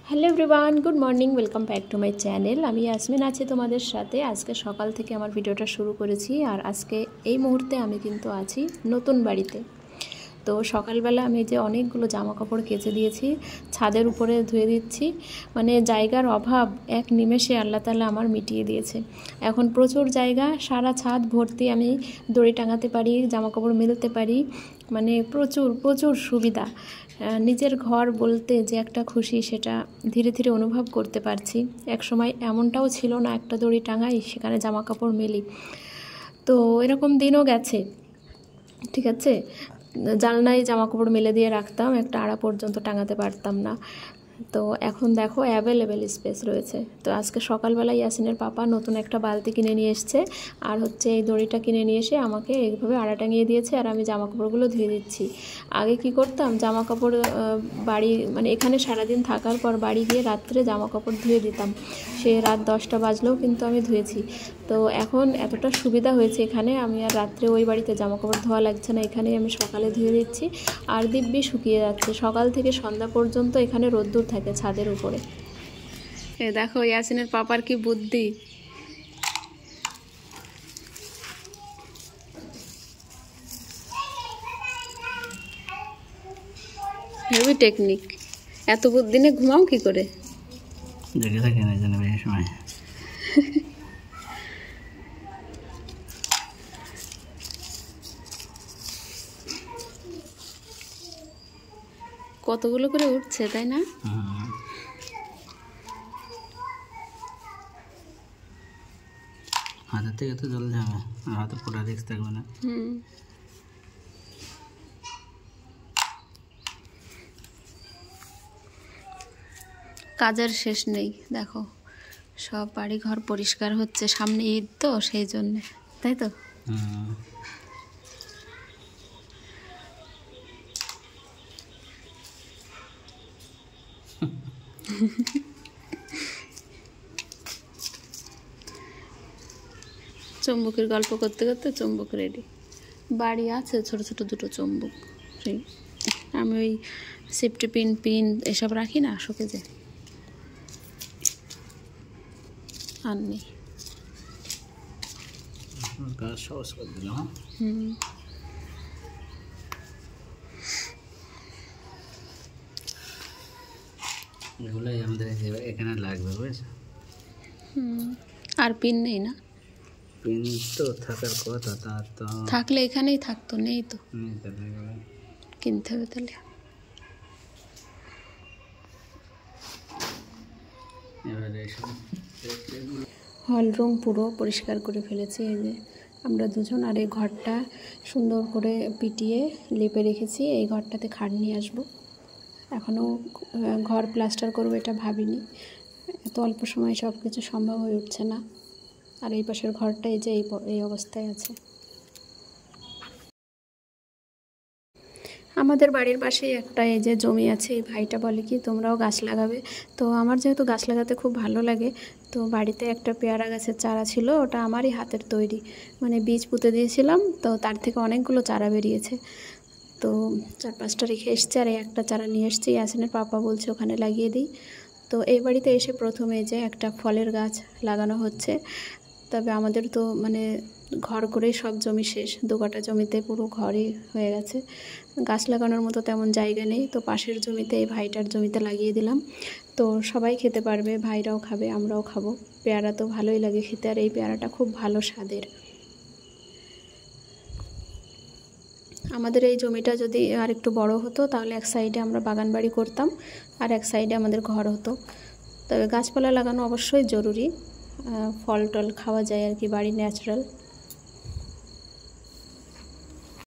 Hello everyone, good morning, welcome back to my channel. আমি ইয়াসমিন আছি তোমাদের সাথে। আজকে সকাল থেকে আমার ভিডিওটা শুরু করেছি। আর আজকে এই মুহূর্তে আমি কিন্তু আছি নতুন বাড়িতে। তো সকালবেলা আমি যে অনেকগুলো জামা কাপড় কেচে দিয়েছি, ছাদের উপরে ধুয়ে দিচ্ছি। মানে জায়গার অভাব এক নিমেষে আল্লাহ তাআলা আমার মিটিয়ে দিয়েছে। এখন প্রচুর জায়গা, সারা ছাদ ভর্তি, আমি দড়ি টাঙাতে পারি, জামা কাপড় মেলতে পারি। মানে প্রচুর প্রচুর সুবিধা। নিজের ঘর বলতে যে একটা খুশি, সেটা ধীরে ধীরে অনুভব করতে পারছি। এক সময় এমনটাও ছিল না, একটা দড়ি টাঙাই সেখানে জামা কাপড় মেলি। তো এরকম দিনও গেছে, ঠিক আছে। জানলায় জামা কাপড় মেলে দিয়ে রাখতাম, একটা আড়া পর্যন্ত টাঙাতে পারতাম না। তো এখন দেখো অ্যাভেলেবেল স্পেস রয়েছে। তো আজকে সকালবেলায় ইয়াসিনের পাপা নতুন একটা বালতি কিনে নিয়ে এসছে, আর হচ্ছে এই দড়িটা কিনে নিয়ে এসে আমাকে এইভাবে আড়া টাঙিয়ে দিয়েছে, আর আমি জামা কাপড়গুলো ধুয়ে দিচ্ছি। আগে কি করতাম, জামা কাপড় বাড়ি মানে এখানে সারাদিন থাকার পর বাড়ি গিয়ে রাত্রে জামা কাপড় ধুয়ে দিতাম, সে রাত 10টা বাজলেও কিন্তু আমি ধুয়েছি। তো এখন এতটা সুবিধা হয়েছে এখানে, আমি আর রাত্রে ওই বাড়িতে জামা কাপড় ধোয়া লাগছে না, এখানেই আমি সকালে ধুয়ে দিচ্ছি। আর দিব্যি শুকিয়ে যাচ্ছে, সকাল থেকে সন্ধ্যা পর্যন্ত এখানে রোদ্দুর থাকে ছাদের উপরে। এ দেখো ইয়াসিনের পাপার কি বুদ্ধি। Heavy technique. এত দিনে ঘুমাও কি করে? জেগে থাকে না জানে বেশি সময়। কতগুলো করে উঠছে, তাই না? হাতের থেকে তো জল যাবে, আর হাতে ফোটা রিস্ক থাকবে না। কাজের শেষ নেই। দেখো সব বাড়ি ঘর পরিষ্কার হচ্ছে, সামনে ঈদ তো সেই জন্যে, তাই তো। চুম্বকের গল্প করতে করতে চুম্বক রেডি। বাড়ি আছে ছোট ছোট দুটো চুম্বক, সেই আমি ওই সেফটি পিন এসব রাখি না শোকেজে, আর নেই। কাজ সহজ করে দিলাম। এগুলোই আমাদের এখানে লাগবে, বুঝেছো। আর পিন নেই না? পিন তো থাকার কথা, তার তো থাকলে এখানেই থাকতো, নেই তো কিনতে হবে তাহলে। হল রুম পুরো পরিষ্কার করে ফেলেছি, এই যে আমরা দুজন। আর এই ঘরটা সুন্দর করে পিটিয়ে লেপে রেখেছি, এই ঘরটাতে খাট নিয়ে আসবো। এখনও ঘর প্লাস্টার করবো এটা ভাবিনি, এত অল্প সময় সব কিছু সম্ভব হয়ে উঠছে না। আর এই পাশের ঘরটা এই যে এই অবস্থায় আছে। আমাদের বাড়ির পাশেই একটা এই যে জমি আছে, এই ভাইটা বলে কি তোমরাও গাছ লাগাবে। তো আমার যেহেতু গাছ লাগাতে খুব ভালো লাগে, তো বাড়িতে একটা পেয়ারা গাছের চারা ছিল, ওটা আমারই হাতের তৈরি, মানে বীজ পুঁতে দিয়েছিলাম, তো তার থেকে অনেকগুলো চারা বেরিয়েছে। তো 4-5টা রেখে এসছে, আর এই একটা চারা নিয়ে এসছি, ইয়াসিনের পাপা বলছে ওখানে লাগিয়ে দিই। তো এই বাড়িতে এসে প্রথমে যে একটা ফলের গাছ লাগানো হচ্ছে। তবে আমাদের তো মানে ঘর করেই সব জমি শেষ, 2 কাঠা জমিতে পুরো ঘরই হয়ে গেছে, গাছ লাগানোর মতো তেমন জায়গা নেই। তো পাশের জমিতে, এই ভাইটার জমিতে লাগিয়ে দিলাম। তো সবাই খেতে পারবে, ভাইরাও খাবে, আমরাও খাবো। পেয়ারা তো ভালোই লাগে খেতে, আর এই পেয়ারাটা খুব ভালো স্বাদের। আমাদের এই জমিটা যদি আর একটু বড় হতো, তাহলে এক সাইডে আমরা বাগান বাড়ি করতাম, আর এক সাইডে আমাদের ঘর হতো। তবে গাছপালা লাগানো অবশ্যই জরুরি, ফল টল খাওয়া যায় আর কি, বাড়ি ন্যাচারাল।